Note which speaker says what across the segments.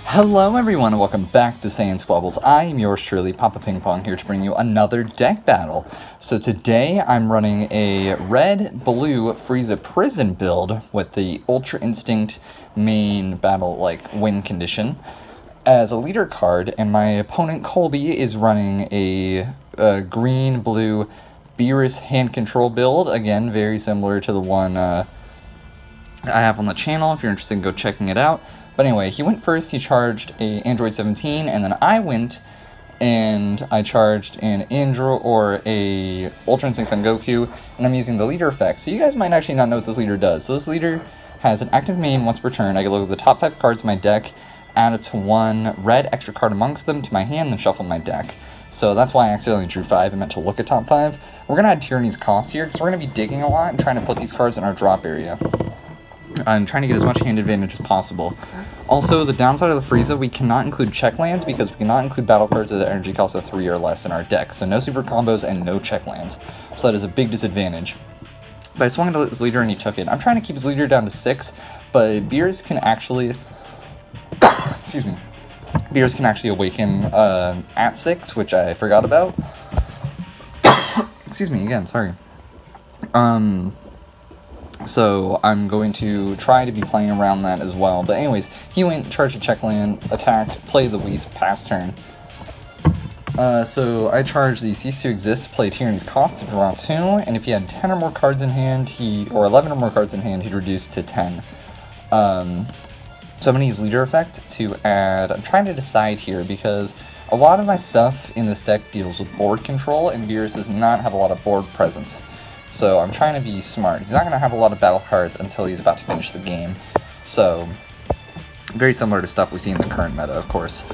Speaker 1: Hello everyone and welcome back to SaiyanSquabbles. I am yours truly, Papa Ping Pong, here to bring you another deck battle. So today I'm running a red-blue Frieza prison build with the Ultra Instinct main battle win condition as a leader card, and my opponent Colby is running a green-blue Beerus hand control build, again very similar to the one I have on the channel. If you're interested, go checking it out. But anyway, he went first, he charged a Android 17, and then I went and I charged an Android or a Ultra Instinct on Goku, and I'm using the leader effect. So you guys might actually not know what this leader does. So this leader has an active main once per turn. I can look at the top 5 cards of my deck, add it to one red extra card amongst them to my hand, then shuffle my deck. So that's why I accidentally drew 5. I meant to look at top 5. We're going to add Tyranny's Cost here, because we're going to be digging a lot and trying to put these cards in our drop area. I'm trying to get as much hand advantage as possible. Also, the downside of the Frieza, we cannot include check lands because we cannot include battle cards at an energy cost of 3 or less in our deck. So no super combos and no check lands. So that is a big disadvantage. But I swung into his leader and he took it. I'm trying to keep his leader down to 6, but Beerus can actually... excuse me. Beerus can actually awaken at 6, which I forgot about. Excuse me again, sorry. So I'm going to try to be playing around that as well. But anyways, he went, charged a check land, attacked, played the Wisp, pass turn. So I charged the Cease to Exist, play Tyranny's Cost to draw 2, and if he had 10 or more cards in hand, or 11 or more cards in hand, he'd reduce to 10. So I'm going to use Leader Effect to add... I'm trying to decide here because a lot of my stuff in this deck deals with board control, and Beerus does not have a lot of board presence. So I'm trying to be smart. He's not going to have a lot of battle cards until he's about to finish the game. So, very similar to stuff we see in the current meta, of course.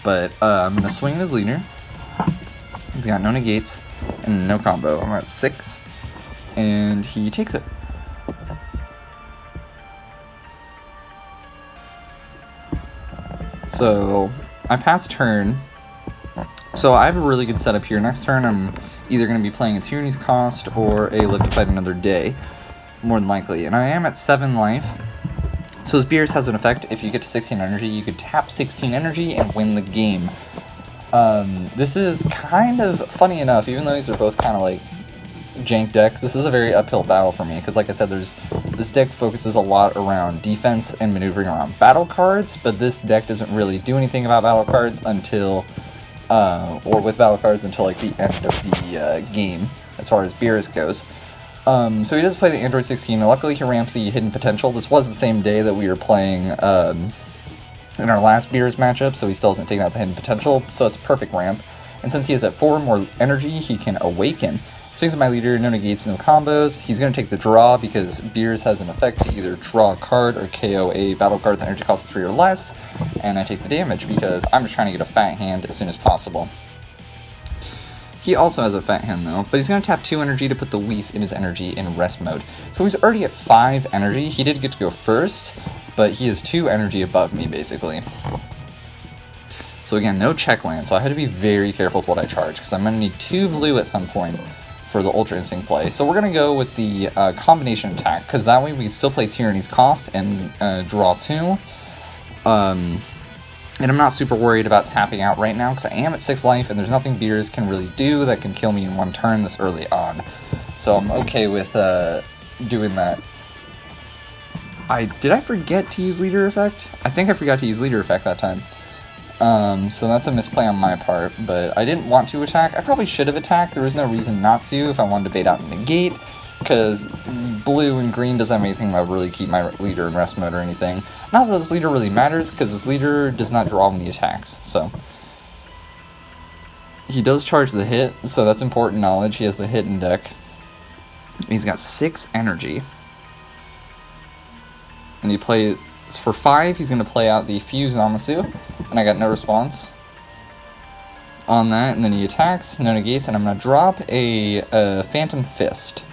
Speaker 1: But I'm going to swing his leader. He's got no negates and no combo. I'm at 6. And he takes it. So, I pass turn. So I have a really good setup here. Next turn I'm either going to be playing a Tyranny's Cost or a Live to Fight Another Day, more than likely. And I am at 7 life. So as Beerus has an effect, if you get to 16 energy, you could tap 16 energy and win the game. This is kind of, funny enough, even though these are both kind of like jank decks, this is a very uphill battle for me. Because like I said, this deck focuses a lot around defense and maneuvering around battle cards, but this deck doesn't really do anything about battle cards until... or with battle cards until like the end of the game, as far as Beerus goes. So he does play the Android 16, and luckily he ramps the Hidden Potential. This was the same day that we were playing in our last Beerus matchup, so he still hasn't taken out the Hidden Potential, so it's a perfect ramp. And since he has at 4 more energy, he can Awaken. Swings at my leader, no negates, no combos. He's going to take the draw because Beerus has an effect to either draw a card or KO a battle card with energy cost of 3 or less, and I take the damage because I'm just trying to get a fat hand as soon as possible. He also has a fat hand though, but he's going to tap 2 energy to put the Whis in his energy in rest mode. So he's already at 5 energy. He did get to go first, but he is 2 energy above me basically. So again, no check land, so I had to be very careful with what I charge because I'm going to need 2 blue at some point for the Ultra Instinct play. So we're going to go with the combination attack, because that way we can still play Tyranny's Cost and draw 2. And I'm not super worried about tapping out right now, because I am at 6 life, and there's nothing Beerus can really do that can kill me in 1 turn this early on. So I'm okay with doing that. Did I forget to use Leader Effect? I think I forgot to use Leader Effect that time. So that's a misplay on my part, but I didn't want to attack. I probably should have attacked. There was no reason not to if I wanted to bait out and negate, because blue and green doesn't have anything that would really keep my leader in rest mode or anything. Not that this leader really matters, because this leader does not draw any attacks, so. He does charge the hit, so that's important knowledge. He has the hit in deck. He's got 6 energy. And he plays... For 5, he's going to play out the Fuse Zamasu, and I got no response on that, and then he attacks, no negates, and I'm going to drop a Phantom Fist,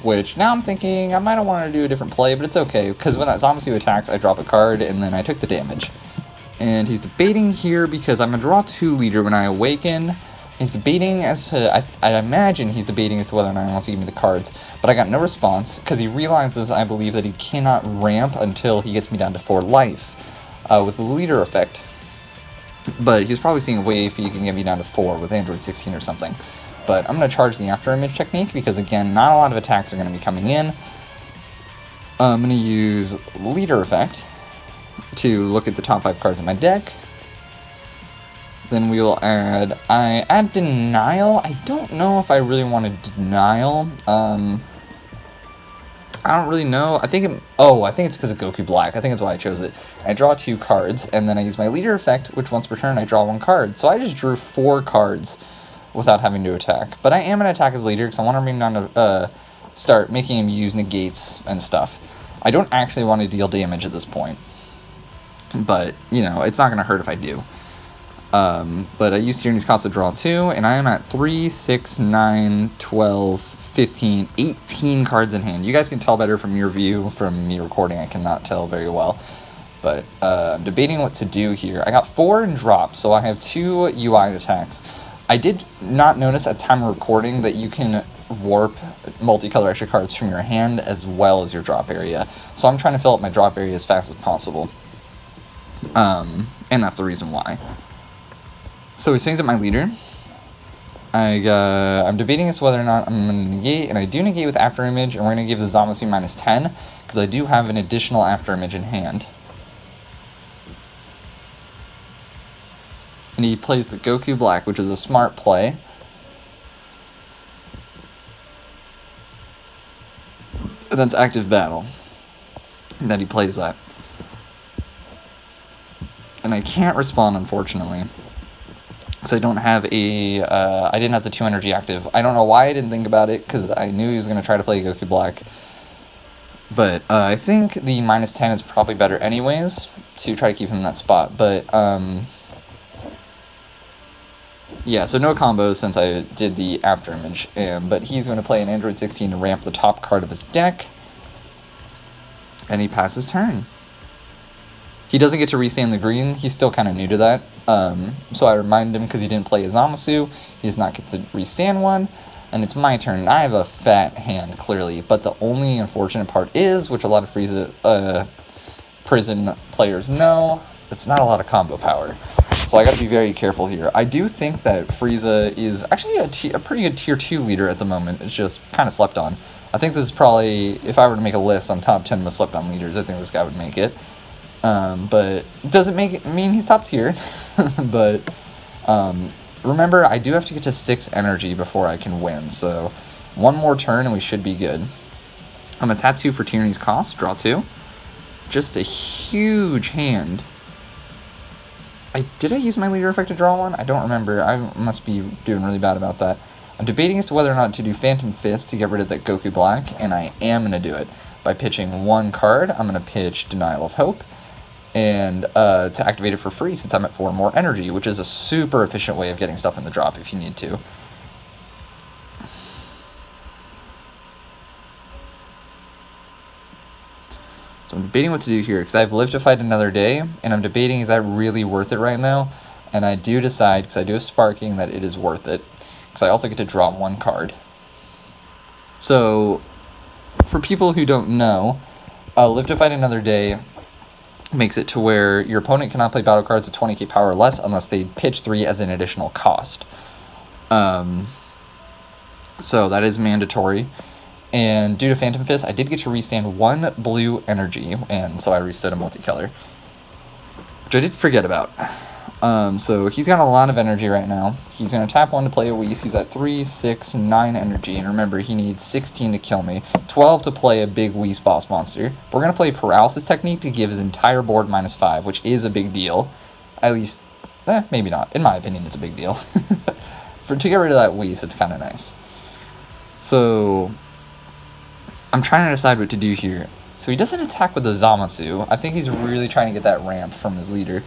Speaker 1: which now I'm thinking I might want to do a different play, but it's okay, because when that Zamasu attacks, I drop a card, and then I took the damage. And he's debating here because I'm going to draw 2 leader when I awaken. He's debating as to, I imagine he's debating as to whether or not he wants to give me the cards, but I got no response, because he realizes, I believe, that he cannot ramp until he gets me down to 4 life with the leader effect. But he's probably seeing a way if he can get me down to 4 with Android 16 or something. But I'm going to charge the after image technique because, again, not a lot of attacks are going to be coming in. I'm going to use leader effect to look at the top 5 cards in my deck. Then we will add, I add denial. I don't know if I really want to denial. I don't really know. I think it's because of Goku Black. I think that's why I chose it. I draw 2 cards, and then I use my leader effect, which once per turn I draw 1 card. So I just drew 4 cards without having to attack. But I am going to attack as leader because I want to bring him down to start making him use negates and stuff. I don't actually want to deal damage at this point. But, you know, it's not going to hurt if I do. But I use Tyrani's Cost to draw 2, and I am at 3, 6, 9, 12, 15, 18 cards in hand. You guys can tell better from your view. From me recording, I cannot tell very well. But I'm debating what to do here. I got 4 in drop, so I have 2 UI attacks. I did not notice at time of recording that you can warp multicolor extra cards from your hand as well as your drop area. So I'm trying to fill up my drop area as fast as possible. And that's the reason why. So he swings at my leader. I'm debating as to whether or not I'm going to negate, and I do negate with after image, and we're going to give the Zamasu -10, because I do have an additional after image in hand. And he plays the Goku Black, which is a smart play. And that's active battle. And then he plays that. And I can't respond, unfortunately. Because I don't have a, I didn't have the 2 energy active. I don't know why I didn't think about it, because I knew he was going to try to play Goku Black. But I think the -10 is probably better anyways, to try to keep him in that spot. But, yeah, so no combos since I did the after image. But he's going to play an Android 16 to ramp the top card of his deck. And he passes turn. He doesn't get to restand the green. He's still kind of new to that. So I remind him because he didn't play his Zamasu. He does not get to restand one. And it's my turn. I have a fat hand, clearly. But the only unfortunate part is, which a lot of Frieza prison players know, it's not a lot of combo power. So I got to be very careful here. I do think that Frieza is actually a pretty good tier 2 leader at the moment. It's just kind of slept on. I think this is probably, if I were to make a list on top 10 most slept on leaders, I think this guy would make it. But doesn't make it mean he's top tier. But remember, I do have to get to 6 energy before I can win. So 1 more turn and we should be good. I'm going to tap 2 for Tyrani's Cost, draw 2. Just a huge hand. Did I use my leader effect to draw 1? I don't remember. I must be doing really bad about that. I'm debating as to whether or not to do Phantom Fist to get rid of that Goku Black, and I am going to do it. By pitching 1 card, I'm going to pitch Denial of Hope, and to activate it for free since I'm at 4 more energy, which is a super efficient way of getting stuff in the drop if you need to. So I'm debating what to do here, because I've lived to fight another day, and I'm debating, is that really worth it right now? And I do decide, because I do have Sparking, that it is worth it. Because I also get to draw 1 card. So, for people who don't know, Live to Fight Another Day makes it to where your opponent cannot play battle cards with 20k power or less unless they pitch 3 as an additional cost. So that is mandatory. And due to Phantom Fist, I did get to restand 1 blue energy, and so I restood a multicolor, which I did forget about. So he's got a lot of energy right now. He's going to tap 1 to play a Whis. He's at 3, 6, 9 energy. And remember, he needs 16 to kill me. 12 to play a big Whis boss monster. We're going to play Paralysis Technique to give his entire board -5, which is a big deal. At least, maybe not. In my opinion, it's a big deal. To get rid of that Whis, it's kind of nice. So, I'm trying to decide what to do here. So he doesn't attack with the Zamasu. I think he's really trying to get that ramp from his leader.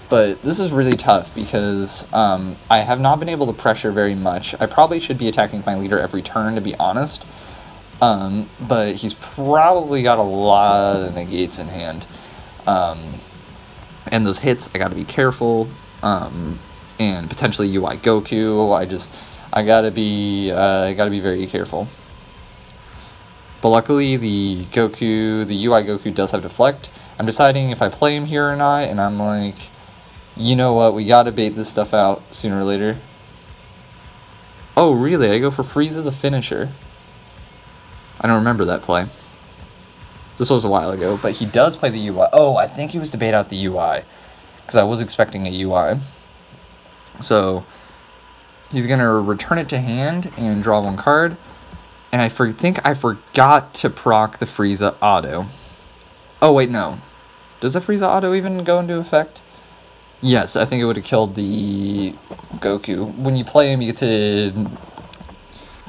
Speaker 1: But this is really tough because I have not been able to pressure very much. I probably should be attacking my leader every turn, to be honest. But he's probably got a lot of negates in hand. And those hits, I gotta be careful. And potentially UI Goku. I gotta be very careful. But luckily, the UI Goku does have Deflect. I'm deciding if I play him here or not, and I'm like, You know what? We gotta bait this stuff out sooner or later. Oh, really? I go for Frieza the finisher. I don't remember that play. This was a while ago, but he does play the UI. Oh, I think he was to bait out the UI, because I was expecting a UI. So he's going to return it to hand and draw one card. And I think I forgot to proc the Frieza auto. Oh, wait, no. Does the Frieza auto even go into effect? Yes, I think it would have killed the Goku. When you play him, you get to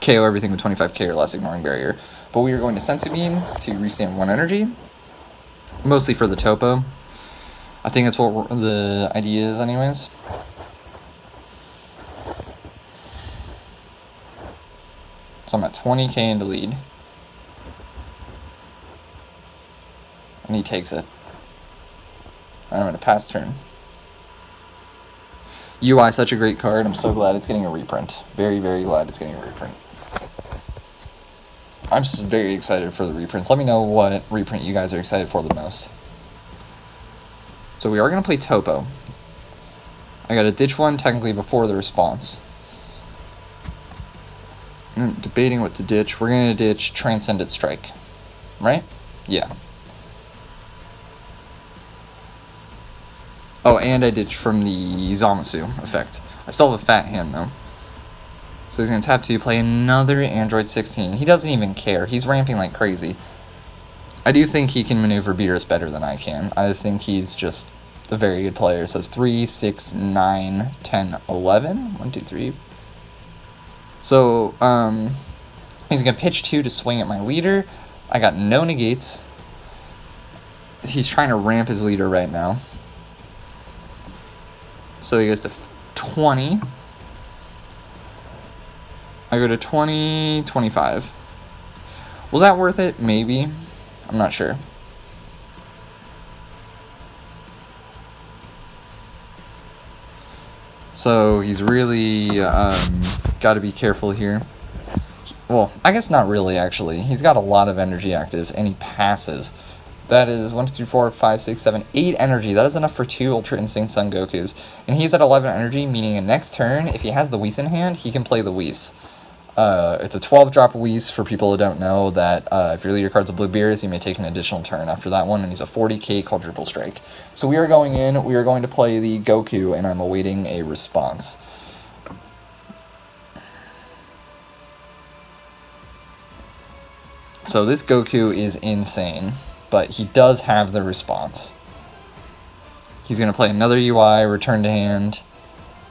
Speaker 1: KO everything with 25k or less, ignoring barrier. But we are going to Sensu Bean to restand 1 energy. Mostly for the Topo. I think that's what the idea is anyways. So I'm at 20k into lead. And he takes it. I'm going to pass turn. UI, such a great card. I'm so glad it's getting a reprint. Very, very glad it's getting a reprint. I'm just very excited for the reprints. Let me know what reprint you guys are excited for the most. So we are going to play Topo. I got to ditch one technically before the response. I'm debating what to ditch. We're going to ditch Transcendent Strike. Right? Yeah. Oh, and I ditched from the Zamasu effect. I still have a fat hand though. So he's going to tap 2, play another Android 16. He doesn't even care. He's ramping like crazy. I do think he can maneuver Beerus better than I can. I think he's just a very good player. So it's 3, 6, 9, 10, 11. 1, 2, 3. So he's going to pitch 2 to swing at my leader. I got no negates. He's trying to ramp his leader right now. So he goes to 20. I go to 20, 25. Was that worth it? Maybe. I'm not sure. So he's really got to be careful here. Well, I guess not really, actually. He's got a lot of energy active, and he passes. That is 1, 2, 3, 4, 5, 6, 7, 8 energy. That is enough for 2 Ultra Instinct Sun Gokus. And he's at 11 energy, meaning in next turn, if he has the Whis in hand, he can play the Whis. It's a 12-drop Whis for people who don't know that if your leader card's a blue Beerus, you may take an additional turn after that one, and he's a 40k quadruple strike. So we are going in, we are going to play the Goku, and I'm awaiting a response. So this Goku is insane, but he does have the response. He's going to play another UI, return to hand,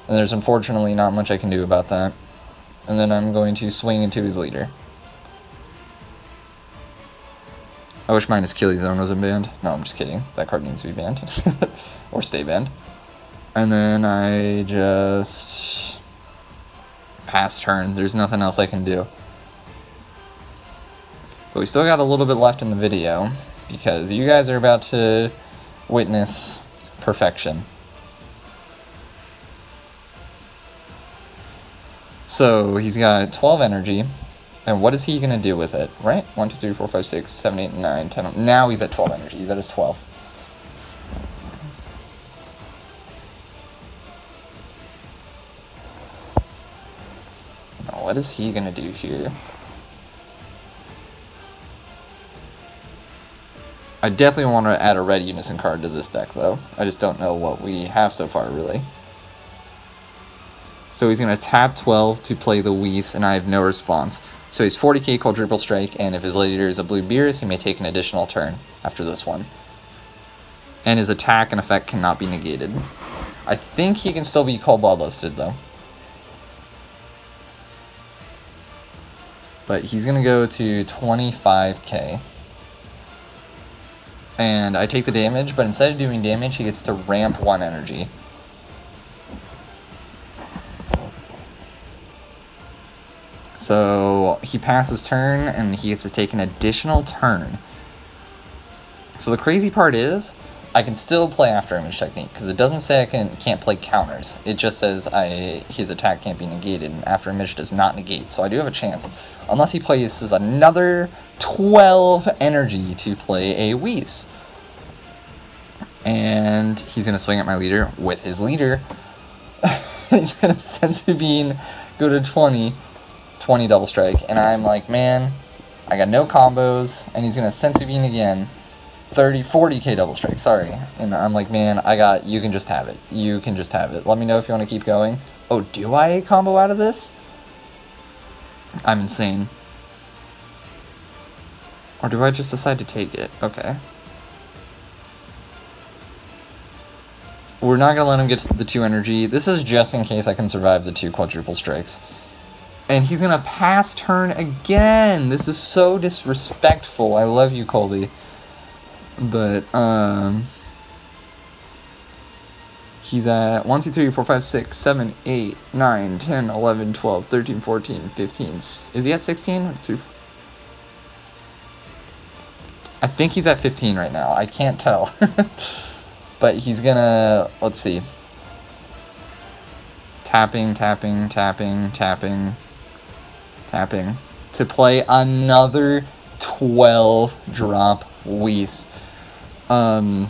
Speaker 1: and there's unfortunately not much I can do about that. And then I'm going to swing into his leader. I wish minus Achilles Zone wasn't banned. No, I'm just kidding. That card needs to be banned. Or stay banned. And then I just pass turn. There's nothing else I can do. But we still got a little bit left in the video, because you guys are about to witness perfection. So he's got 12 energy, and what is he going to do with it, right? 1, 2, 3, 4, 5, 6, 7, 8, 9, 10. Now he's at 12 energy. He's at his 12. Now what is he going to do here? I definitely want to add a red unison card to this deck, though. I just don't know what we have so far, really. So he's going to tap 12 to play the Whis, and I have no response. So he's 40k quadruple strike, and if his leader is a blue Beerus, he may take an additional turn after this one. And his attack and effect cannot be negated. I think he can still be cold bloodlusted, though. But he's going to go to 25k. And I take the damage, but instead of doing damage, he gets to ramp 1 energy. So he passes turn, and he gets to take an additional turn. So the crazy part is, I can still play After Image Technique, because it doesn't say I can't play counters. It just says his attack can't be negated, and After Image does not negate. So I do have a chance, unless he places another 12 energy to play a Whis. And he's going to swing at my leader with his leader. He's going to Senzu Bean, go to 20 double strike. And I'm like, man, I got no combos. And he's going to Senzu Bean again. 40k double strike, sorry. And I'm like, man, you can just have it. You can just have it. Let me know if you want to keep going. Oh, do I combo out of this? I'm insane. Or do I just decide to take it? Okay. We're not going to let him get to the 2 energy. This is just in case I can survive the 2 quadruple strikes. And he's going to pass turn again. This is so disrespectful. I love you, Colby. But, he's at 1, 2, 3, 4, 5, 6, 7, 8, 9, 10, 11, 12, 13, 14, 15. Is he at 16? I think he's at 15 right now. I can't tell. But he's gonna, let's see. Tapping, tapping, tapping, tapping, tapping. To play another 12 drop Whis. I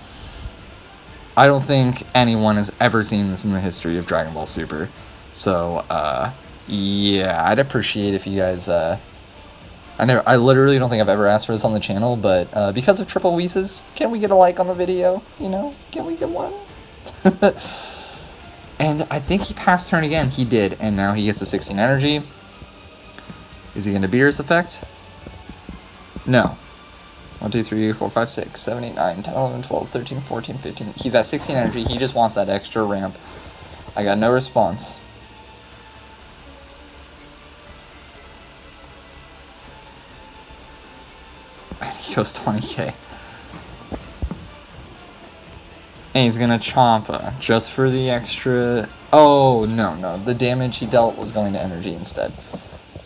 Speaker 1: don't think anyone has ever seen this in the history of Dragon Ball Super. So, yeah, I'd appreciate if you guys, I literally don't think I've ever asked for this on the channel, but because of triple Whis, can we get a like on the video? You know, can we get one? And I think he passed turn again. He did, and now he gets the 16 energy. Is he going to Beerus effect? No. 1, 2, 3, 4, 5, 6, 7, 8, 9, 10, 11, 12, 13, 14, 15. He's at 16 energy. He just wants that extra ramp. I got no response. He goes 20k. And he's gonna Champa just for the extra. Oh, no. The damage he dealt was going to energy instead.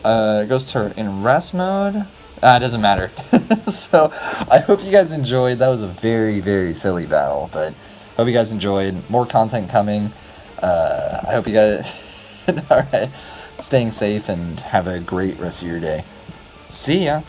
Speaker 1: It goes to in rest mode. It doesn't matter. So, I hope you guys enjoyed. That was a very, very silly battle, but hope you guys enjoyed. More content coming. I hope you guys, alright, staying safe and have a great rest of your day. See ya!